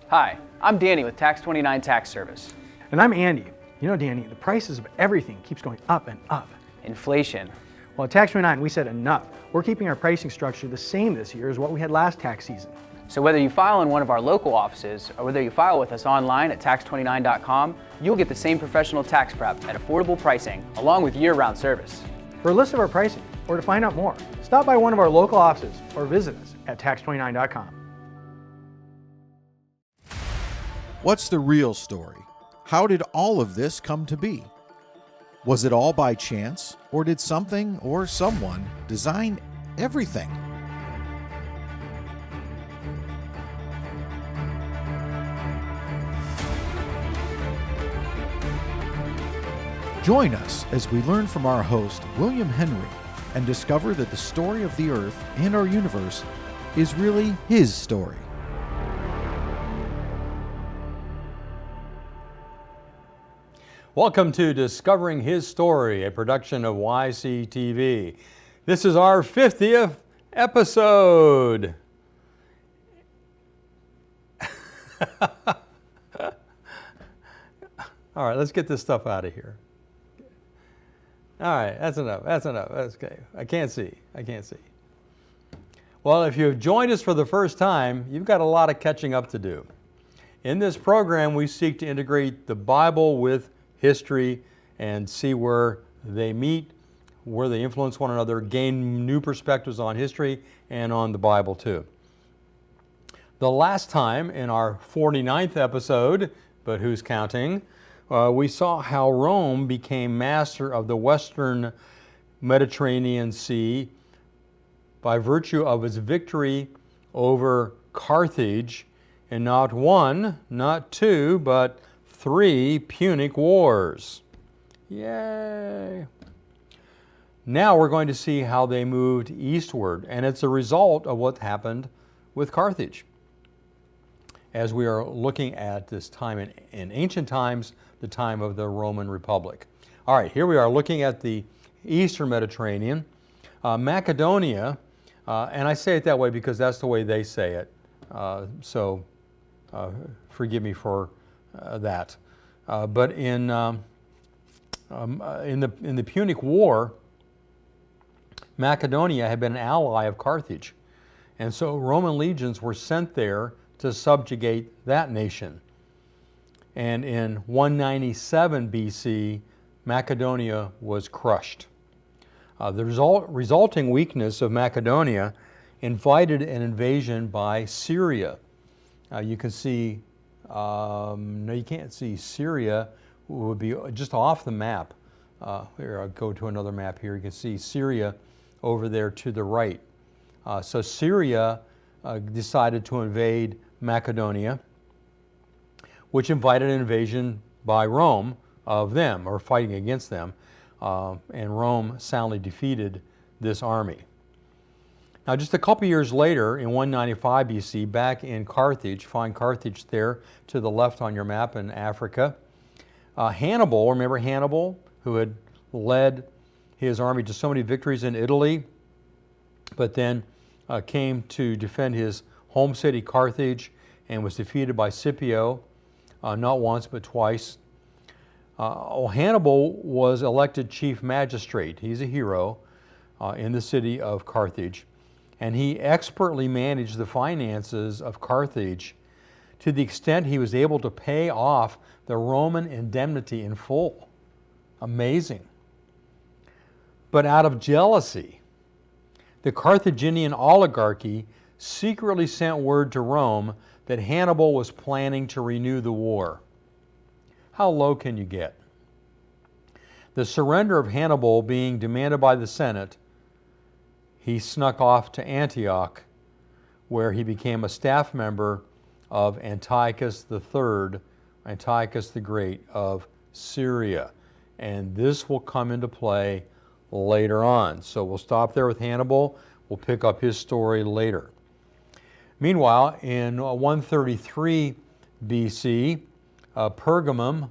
Hi, I'm Danny with Tax 29 Tax Service. And I'm Andy. You know, Danny, the prices of everything keeps going up and up. Inflation. Well, at Tax 29, we said enough. We're keeping our pricing structure the same this year as what we had last tax season. So whether you file in one of our local offices or whether you file with us online at tax29.com, you'll get the same professional tax prep at affordable pricing along with year-round service. For a list of our pricing or to find out more, stop by one of our local offices or visit us at tax29.com. What's the real story? How did all of this come to be? Was it all by chance, or did something or someone design everything? Join us as we learn from our host, William Henry, and discover that the story of the Earth and our universe is really his story. Welcome to Discovering His Story, a production of YCTV. This is our 50th episode. All right, let's get this stuff out of here. All right, that's enough. That's okay. I can't see. Well, if you've joined us for the first time, you've got a lot of catching up to do. In this program, we seek to integrate the Bible with history and see where they meet, where they influence one another, gain new perspectives on history and on the Bible too. The last time in our 49th episode, but who's counting, we saw how Rome became master of the Western Mediterranean Sea by virtue of its victory over Carthage in not one, not two, but 3 Punic Wars. Yay! Now we're going to see how they moved eastward, and it's a result of what happened with Carthage. As we are looking at this time in ancient times, the time of the Roman Republic. All right, here we are looking at the Eastern Mediterranean. Macedonia, and I say it that way because that's the way they say it, so forgive me for that. But in the Punic War, Macedonia had been an ally of Carthage. And so Roman legions were sent there to subjugate that nation. And in 197 BC, Macedonia was crushed. The resulting weakness of Macedonia invited an invasion by Syria. You can see, no, you can't see Syria, would be just off the map. Here, I'll go to another map here. You can see Syria over there to the right. So Syria decided to invade Macedonia, which invited an invasion by Rome of them, or fighting against them, and Rome soundly defeated this army. Now, just a couple years later, in 195 BC, back in Carthage, find Carthage there to the left on your map in Africa, Hannibal, remember Hannibal, who had led his army to so many victories in Italy, but then came to defend his home city, Carthage, and was defeated by Scipio, not once but twice. Hannibal was elected chief magistrate. He's a hero in the city of Carthage. And he expertly managed the finances of Carthage to the extent he was able to pay off the Roman indemnity in full. Amazing. But out of jealousy, the Carthaginian oligarchy secretly sent word to Rome that Hannibal was planning to renew the war. How low can you get? The surrender of Hannibal being demanded by the Senate, he snuck off to Antioch, where he became a staff member of Antiochus III, Antiochus the Great of Syria. And this will come into play later on. So we'll stop there with Hannibal. We'll pick up his story later. Meanwhile, in 133 BC, Pergamum,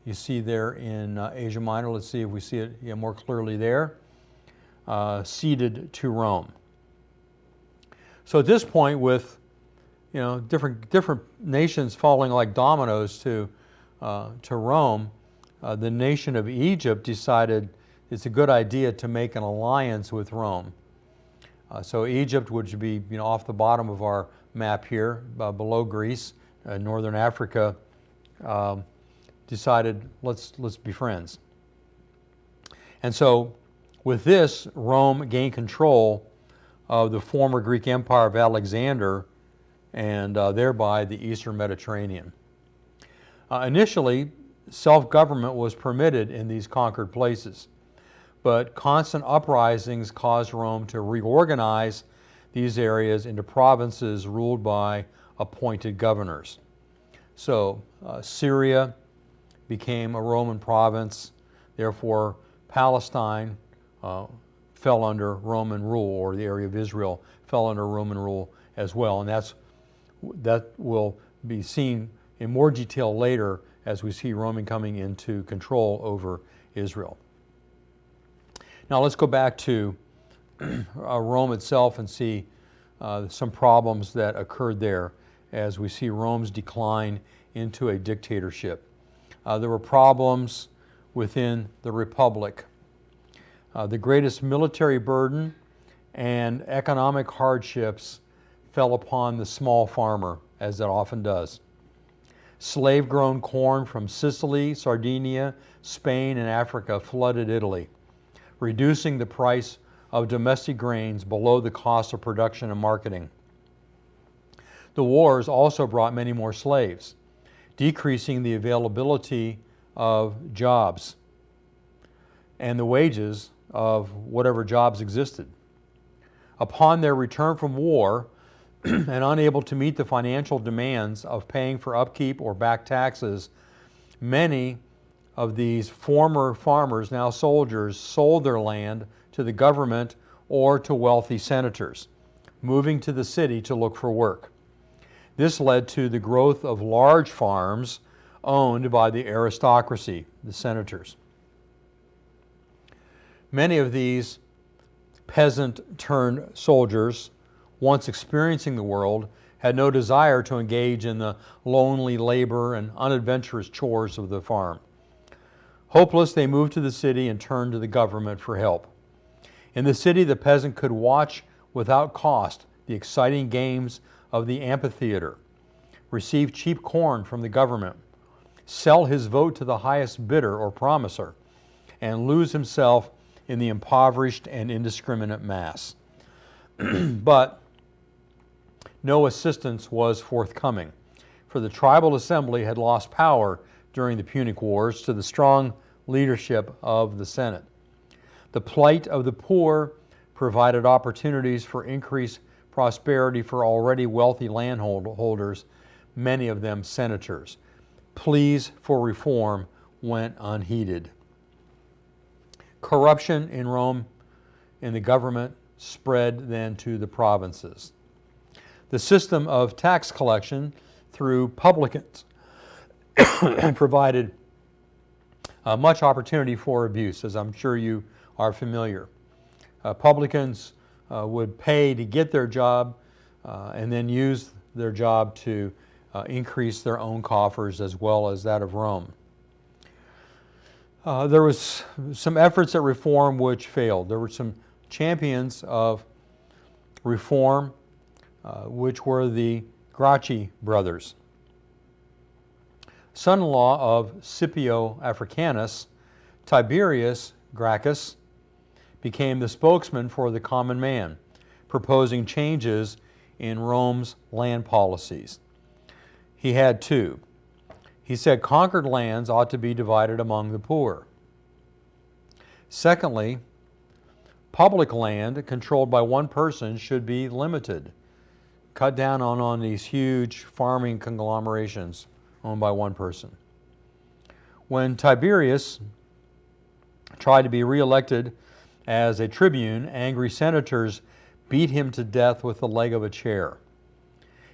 you see there in Asia Minor, let's see if we see it more clearly there, ceded to Rome. So at this point, with different nations falling like dominoes to Rome, the nation of Egypt decided it's a good idea to make an alliance with Rome. So Egypt, which would be off the bottom of our map here, below Greece, northern Africa, decided let's be friends. And so with this, Rome gained control of the former Greek Empire of Alexander and thereby the Eastern Mediterranean. Initially, self-government was permitted in these conquered places, but constant uprisings caused Rome to reorganize these areas into provinces ruled by appointed governors. So Syria became a Roman province, therefore Palestine fell under Roman rule, or the area of Israel fell under Roman rule as well, and that will be seen in more detail later as we see Rome coming into control over Israel. Now let's go back to Rome itself and see some problems that occurred there as we see Rome's decline into a dictatorship. There were problems within the Republic. The greatest military burden and economic hardships fell upon the small farmer, as it often does. Slave-grown corn from Sicily, Sardinia, Spain, and Africa flooded Italy, reducing the price of domestic grains below the cost of production and marketing. The wars also brought many more slaves, decreasing the availability of jobs and the wages of whatever jobs existed. Upon their return from war and unable to meet the financial demands of paying for upkeep or back taxes, many of these former farmers, now soldiers, sold their land to the government or to wealthy senators, moving to the city to look for work. This led to the growth of large farms owned by the aristocracy, the senators. Many of these peasant-turned soldiers, once experiencing the world, had no desire to engage in the lonely labor and unadventurous chores of the farm. Hopeless, they moved to the city and turned to the government for help. In the city, the peasant could watch without cost the exciting games of the amphitheater, receive cheap corn from the government, sell his vote to the highest bidder or promiser, and lose himself in the impoverished and indiscriminate mass. But no assistance was forthcoming, for the tribal assembly had lost power during the Punic Wars to the strong leadership of the Senate. The plight of the poor provided opportunities for increased prosperity for already wealthy landholders, many of them senators. Pleas for reform went unheeded. Corruption in Rome in the government spread then to the provinces. The system of tax collection through publicans provided much opportunity for abuse, as I'm sure you are familiar. Publicans would pay to get their job and then use their job to increase their own coffers as well as that of Rome. There was some efforts at reform which failed. There were some champions of reform, which were the Gracchi brothers. Son-in-law of Scipio Africanus, Tiberius Gracchus became the spokesman for the common man, proposing changes in Rome's land policies. He had two. He said conquered lands ought to be divided among the poor. Secondly, public land controlled by one person should be limited. Cut down on these huge farming conglomerations owned by one person. When Tiberius tried to be reelected as a tribune, angry senators beat him to death with the leg of a chair.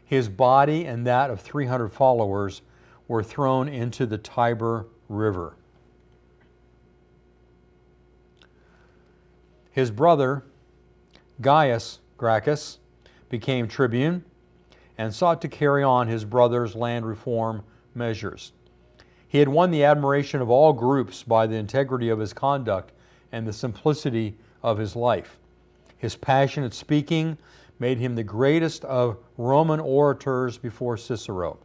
His body and that of 300 followers were thrown into the Tiber River. His brother, Gaius Gracchus, became tribune, and sought to carry on his brother's land reform measures. He had won the admiration of all groups by the integrity of his conduct and the simplicity of his life. His passionate speaking made him the greatest of Roman orators before Cicero.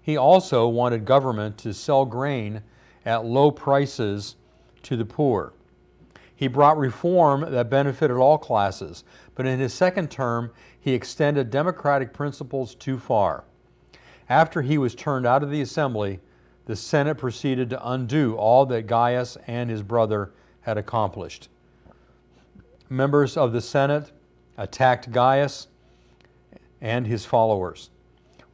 He also wanted government to sell grain at low prices to the poor. He brought reform that benefited all classes, but in his second term, he extended democratic principles too far. After he was turned out of the assembly, the Senate proceeded to undo all that Gaius and his brother had accomplished. Members of the Senate attacked Gaius and his followers.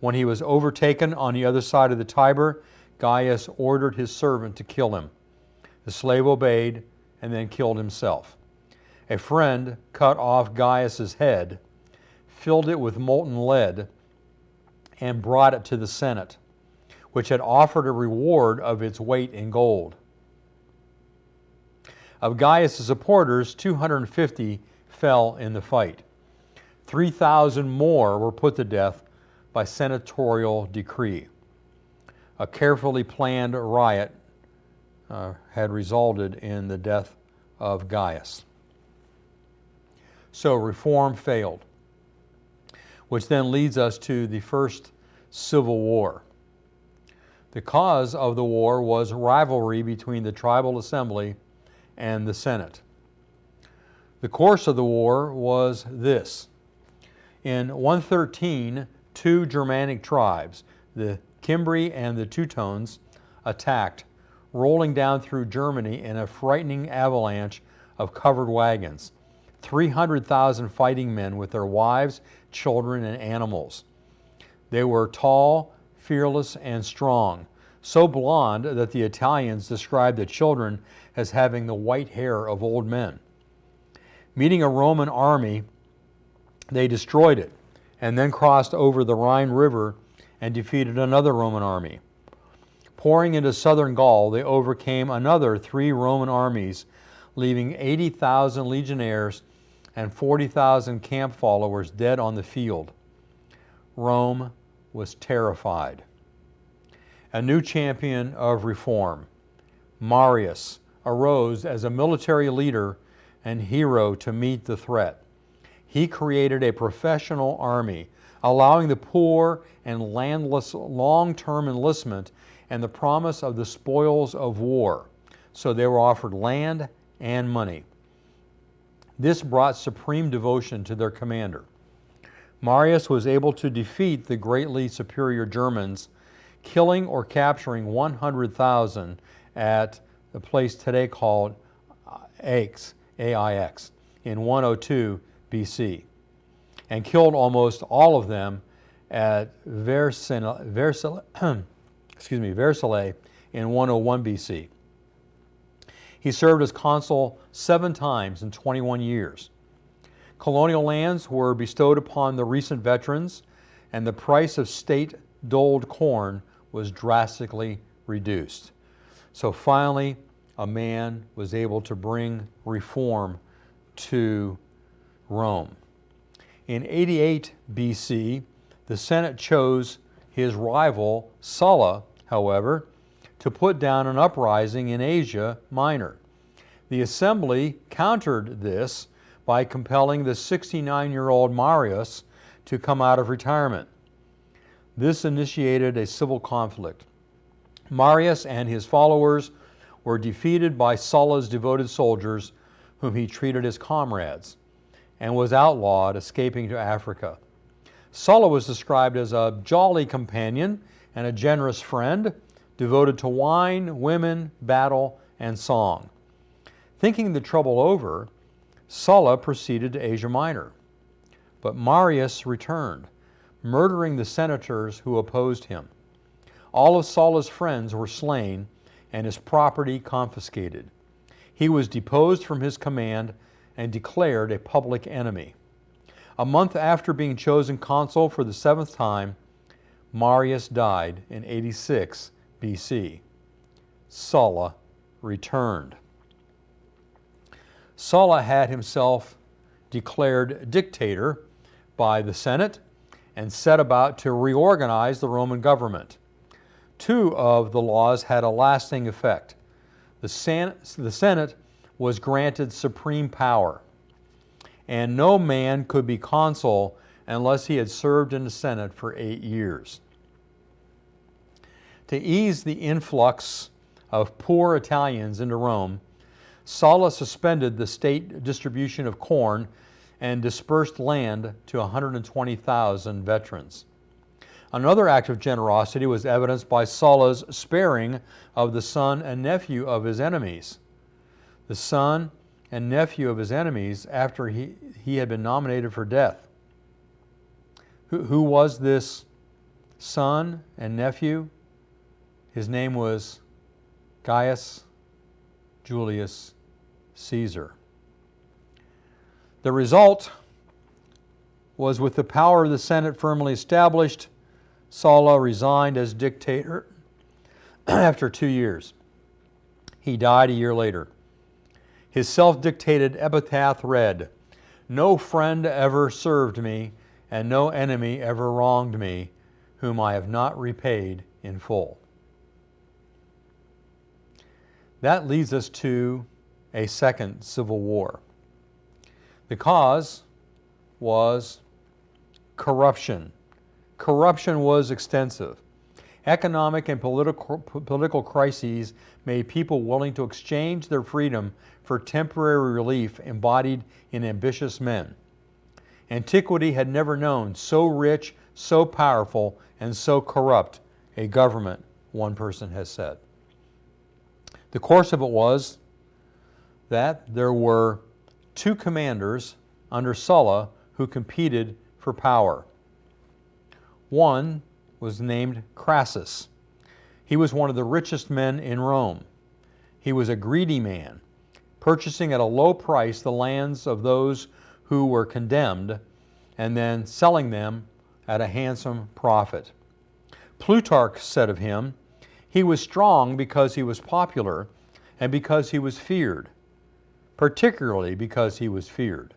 When he was overtaken on the other side of the Tiber, Gaius ordered his servant to kill him. The slave obeyed and then killed himself. A friend cut off Gaius's head, filled it with molten lead, and brought it to the Senate, which had offered a reward of its weight in gold. Of Gaius' supporters, 250 fell in the fight. 3,000 more were put to death by senatorial decree. A carefully planned riot had resulted in the death of Gaius. So reform failed, which then leads us to the First Civil War. The cause of the war was rivalry between the tribal assembly and the Senate. The course of the war was this. In 113, two Germanic tribes, the Cimbri and the Teutones, attacked, rolling down through Germany in a frightening avalanche of covered wagons. 300,000 fighting men with their wives, children, and animals. They were tall, fearless, and strong, so blond that the Italians described the children as having the white hair of old men. Meeting a Roman army, they destroyed it and then crossed over the Rhine River and defeated another Roman army. Pouring into southern Gaul, they overcame another 3 Roman armies, leaving 80,000 legionnaires and 40,000 camp followers dead on the field. Rome was terrified. A new champion of reform, Marius, arose as a military leader and hero to meet the threat. He created a professional army, allowing the poor and landless long-term enlistment and the promise of the spoils of war, so they were offered land and money. This brought supreme devotion to their commander. Marius was able to defeat the greatly superior Germans, killing or capturing 100,000 at the place today called Aix, A-I-X, in 102 BC, and killed almost all of them at Vercellae in 101 BC. He served as consul 7 times in 21 years. Colonial lands were bestowed upon the recent veterans, and the price of state-doled corn was drastically reduced. So finally, a man was able to bring reform to Rome. In 88 BC, the Senate chose his rival Sulla, however, to put down an uprising in Asia Minor. The assembly countered this by compelling the 69-year-old Marius to come out of retirement. This initiated a civil conflict. Marius and his followers were defeated by Sulla's devoted soldiers, whom he treated as comrades, and was outlawed, escaping to Africa. Sulla was described as a jolly companion and a generous friend, devoted to wine, women, battle, and song. Thinking the trouble over, Sulla proceeded to Asia Minor. But Marius returned, murdering the senators who opposed him. All of Sulla's friends were slain and his property confiscated. He was deposed from his command and declared a public enemy. A month after being chosen consul for the 7th time, Marius died in 86 BC. Sulla returned. Sulla had himself declared dictator by the Senate and set about to reorganize the Roman government. Two of the laws had a lasting effect. The Senate was granted supreme power, and no man could be consul unless he had served in the Senate for 8 years. To ease the influx of poor Italians into Rome, Sulla suspended the state distribution of corn and dispersed land to 120,000 veterans. Another act of generosity was evidenced by Sulla's sparing of the son and nephew of his enemies. The son and nephew of his enemies after he had been nominated for death. Who was this son and nephew? His name was Gaius Julius Caesar. The result was, with the power of the Senate firmly established, Sulla resigned as dictator after 2 years. He died a year later. His self-dictated epitaph read, "No friend ever served me, and no enemy ever wronged me, whom I have not repaid in full." That leads us to a second civil war. The cause was corruption. Corruption was extensive. Economic and political crises made people willing to exchange their freedom for temporary relief embodied in ambitious men. Antiquity had never known so rich, so powerful, and so corrupt a government, one person has said. The course of it was that there were two commanders under Sulla who competed for power. One was named Crassus. He was one of the richest men in Rome. He was a greedy man, purchasing at a low price the lands of those who were condemned and then selling them at a handsome profit. Plutarch said of him, "He was strong because he was popular and because he was feared, particularly because he was feared."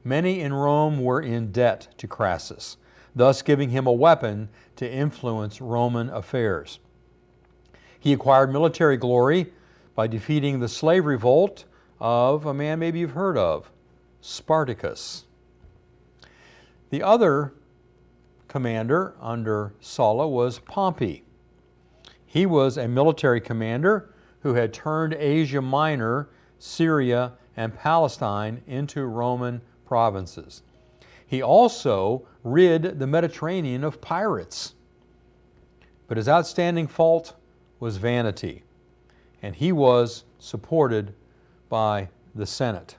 Many in Rome were in debt to Crassus, thus giving him a weapon to influence Roman affairs. He acquired military glory by defeating the slave revolt of a man maybe you've heard of, Spartacus. The other commander under Sulla was Pompey. He was a military commander who had turned Asia Minor, Syria, and Palestine into Roman provinces. He also rid the Mediterranean of pirates. But his outstanding fault was vanity, and he was supported by the Senate.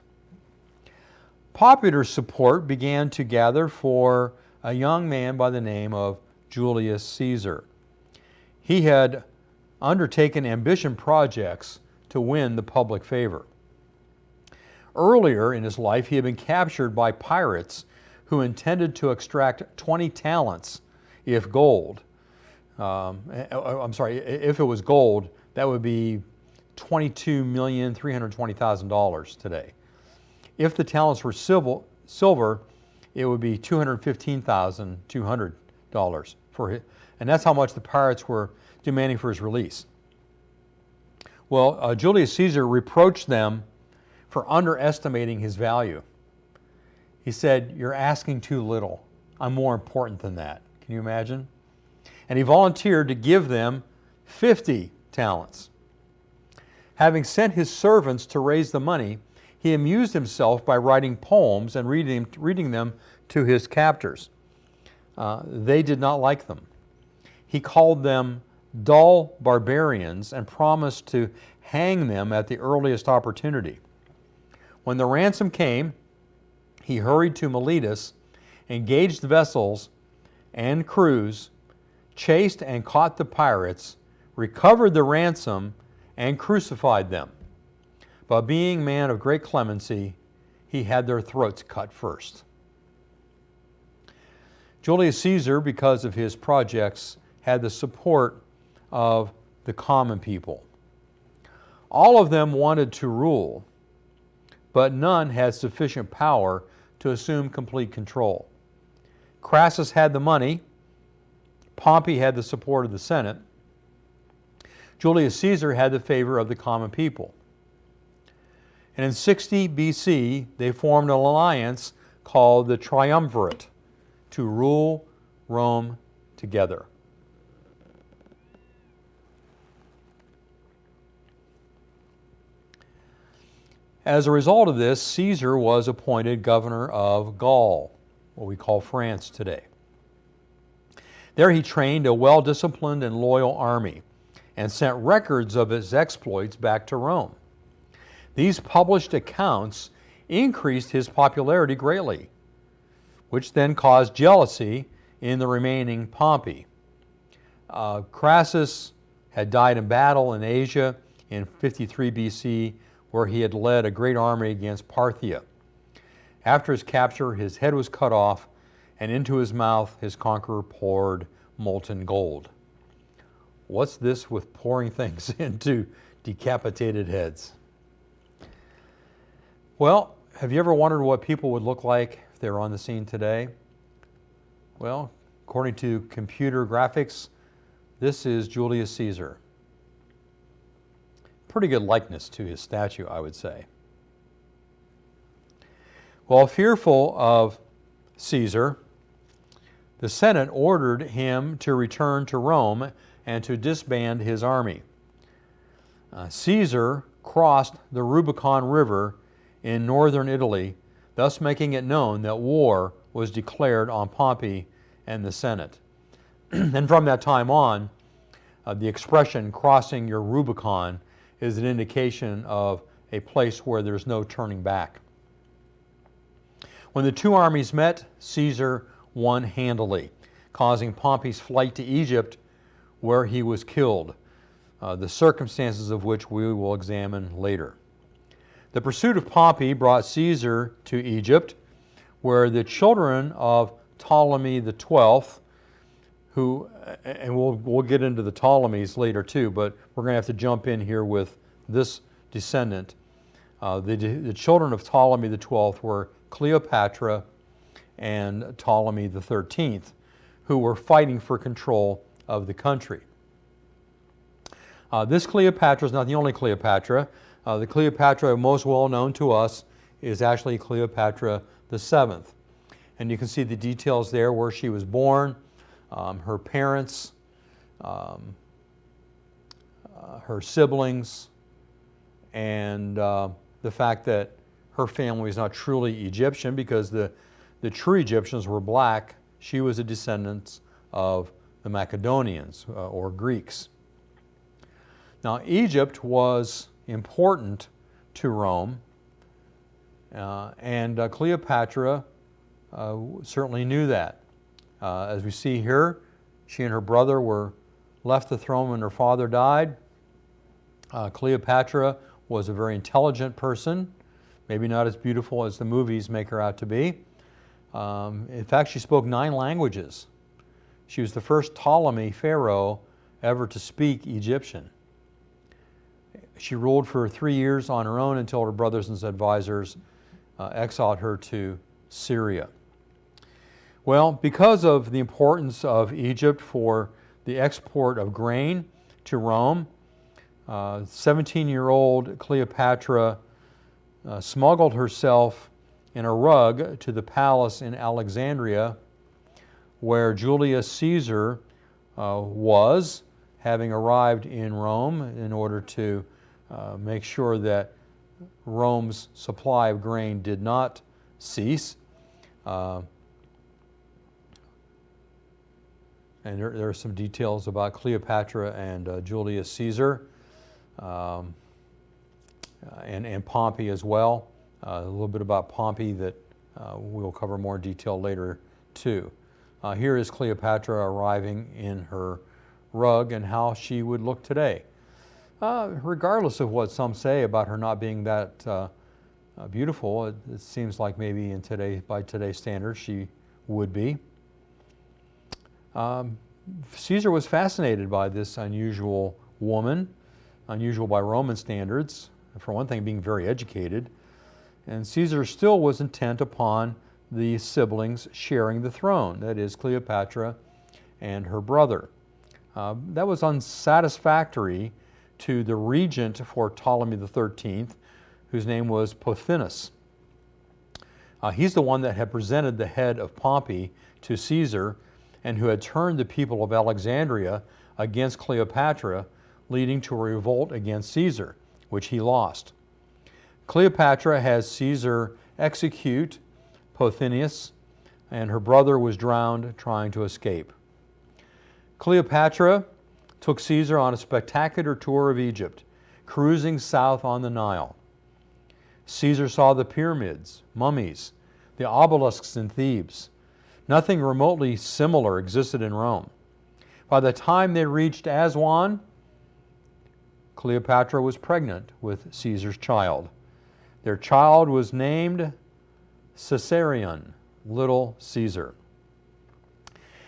Popular support began to gather for a young man by the name of Julius Caesar. He had undertaken ambitious projects to win the public favor. Earlier in his life, he had been captured by pirates who intended to extract 20 talents if it was gold, that would be $22,320,000 today. If the talents were silver, it would be $215,200 for it, and that's how much the pirates were demanding for his release. Well, Julius Caesar reproached them for underestimating his value. He said, "You're asking too little. I'm more important than that." Can you imagine? And he volunteered to give them 50 talents. Having sent his servants to raise the money, he amused himself by writing poems and reading them to his captors. They did not like them. He called them dull barbarians and promised to hang them at the earliest opportunity. When the ransom came, he hurried to Miletus, engaged vessels and crews, chased and caught the pirates, recovered the ransom, and crucified them. But being a man of great clemency, he had their throats cut first. Julius Caesar, because of his projects, had the support of the common people. All of them wanted to rule, but none had sufficient power to assume complete control. Crassus had the money. Pompey had the support of the Senate. Julius Caesar had the favor of the common people. And in 60 BC, they formed an alliance called the Triumvirate to rule Rome together. As a result of this, Caesar was appointed governor of Gaul, what we call France today. There he trained a well-disciplined and loyal army and sent records of his exploits back to Rome. These published accounts increased his popularity greatly, which then caused jealousy in the remaining Pompey. Crassus had died in battle in Asia in 53 BC, where he had led a great army against Parthia. After his capture, his head was cut off, and into his mouth his conqueror poured molten gold. What's this with pouring things into decapitated heads? Well, have you ever wondered what people would look like if they were on the scene today? Well, according to computer graphics, this is Julius Caesar. Pretty good likeness to his statue, I would say. Well, fearful of Caesar, the Senate ordered him to return to Rome and to disband his army. Caesar crossed the Rubicon River in northern Italy, thus making it known that war was declared on Pompey and the Senate. And from that time on, the expression crossing your Rubicon is an indication of a place where there's no turning back. When the two armies met, Caesar won handily, causing Pompey's flight to Egypt, where he was killed, the circumstances of which we will examine later. The pursuit of Pompey brought Caesar to Egypt, where the children of Ptolemy the 12th, who, and we'll get into the Ptolemies later too, but we're going to have to jump in here with this descendant. The children of Ptolemy the 12th were Cleopatra and Ptolemy the 13th, who were fighting for control of the country. This Cleopatra is not the only Cleopatra. The Cleopatra most well known to us is actually Cleopatra the 7th. And you can see the details there where she was born, her parents, her siblings, and the fact that her family was not truly Egyptian because the true Egyptians were black. She was a descendant of the Macedonians or Greeks. Now, Egypt was important to Rome, and Cleopatra certainly knew that. As we see here, she and her brother were left the throne when her father died. Cleopatra was a very intelligent person, maybe not as beautiful as the movies make her out to be. In fact, she spoke 9 languages. She was the first Ptolemy pharaoh ever to speak Egyptian. She ruled for 3 years on her own until her brothers and advisors exiled her to Syria. Well, because of the importance of Egypt for the export of grain to Rome, 17-year-old Cleopatra smuggled herself in a rug to the palace in Alexandria, where Julius Caesar was, having arrived in Rome in order to make sure that Rome's supply of grain did not cease. And there are some details about Cleopatra and Julius Caesar and Pompey as well. A little bit about Pompey that we'll cover more detail later too. Here is Cleopatra arriving in her rug and how she would look today. Regardless of what some say about her not being that beautiful, it seems like maybe by today's standards she would be. Caesar was fascinated by this unusual woman, unusual by Roman standards, for one thing being very educated, and Caesar still was intent upon the siblings sharing the throne, that is, Cleopatra and her brother. That was unsatisfactory to the regent for Ptolemy XIII, whose name was Pothinus. He's the one that had presented the head of Pompey to Caesar and who had turned the people of Alexandria against Cleopatra, leading to a revolt against Caesar, which he lost. Cleopatra has Caesar execute Pothinus, and her brother was drowned trying to escape. Cleopatra took Caesar on a spectacular tour of Egypt, cruising south on the Nile. Caesar saw the pyramids, mummies, the obelisks in Thebes. Nothing remotely similar existed in Rome. By the time they reached Aswan, Cleopatra was pregnant with Caesar's child. Their child was named Caesarion, Little Caesar.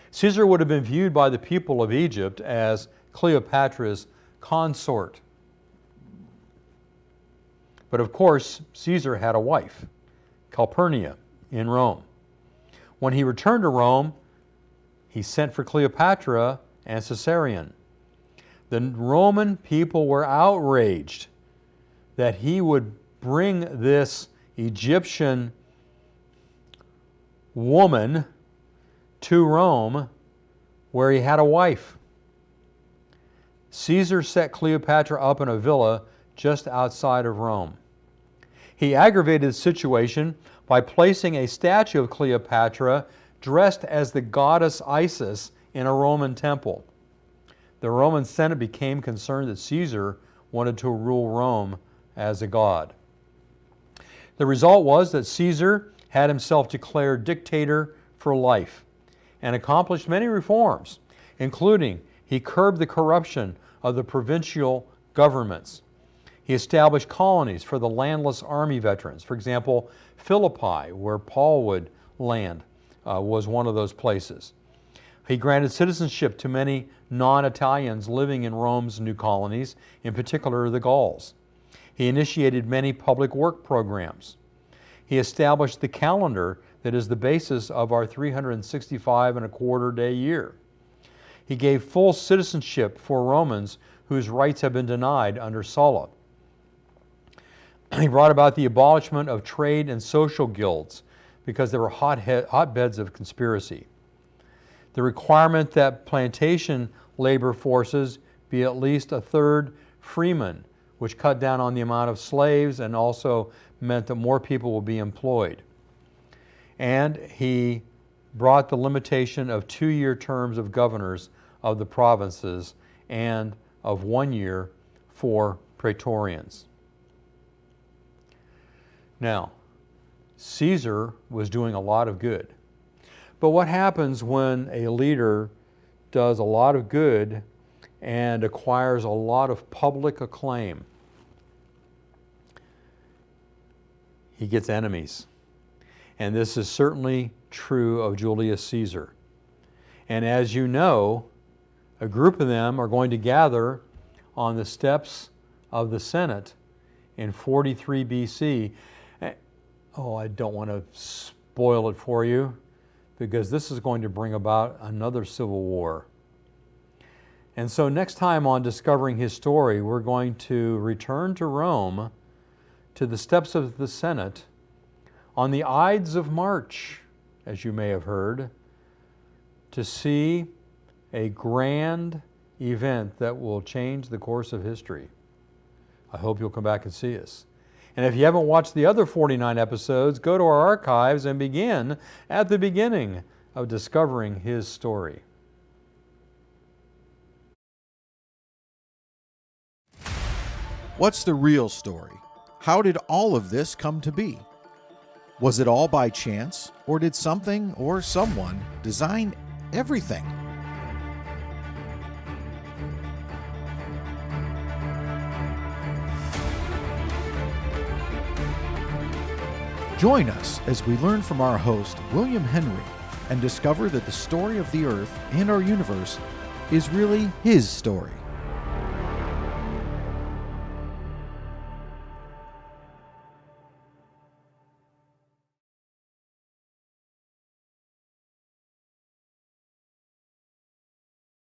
Caesar would have been viewed by the people of Egypt as Cleopatra's consort. But of course, Caesar had a wife, Calpurnia, in Rome. When he returned to Rome, he sent for Cleopatra and Caesarion. The Roman people were outraged that he would bring this Egyptian woman to Rome where he had a wife. Caesar set Cleopatra up in a villa just outside of Rome. He aggravated the situation by placing a statue of Cleopatra dressed as the goddess Isis in a Roman temple. The Roman Senate became concerned that Caesar wanted to rule Rome as a god. The result was that Caesar had himself declared dictator for life and accomplished many reforms, including he curbed the corruption of the provincial governments. He established colonies for the landless army veterans. For example, Philippi, where Paul would land, was one of those places. He granted citizenship to many non-Italians living in Rome's new colonies, in particular the Gauls. He initiated many public work programs. He established the calendar that is the basis of our 365 and a quarter day year. He gave full citizenship for Romans whose rights have been denied under Sulla. He brought about the abolishment of trade and social guilds because there were hotbeds of conspiracy. The requirement that plantation labor forces be at least a third freemen, which cut down on the amount of slaves and also meant that more people will be employed. And he brought the limitation of 2-year terms of governors of the provinces and of 1 year for praetorians. Now, Caesar was doing a lot of good. But what happens when a leader does a lot of good and acquires a lot of public acclaim? He gets enemies. And this is certainly true of Julius Caesar. And as you know, a group of them are going to gather on the steps of the Senate in 43 BC. Oh, I don't want to spoil it for you, because this is going to bring about another civil war. And so next time on Discovering His Story, we're going to return to Rome, to the steps of the Senate, on the Ides of March, as you may have heard, to see a grand event that will change the course of history. I hope you'll come back and see us. And if you haven't watched the other 49 episodes, go to our archives and begin at the beginning of Discovering His Story. What's the real story? How did all of this come to be? Was it all by chance, or did something or someone design everything? Join us as we learn from our host, William Henry, and discover that the story of the Earth and our universe is really his story.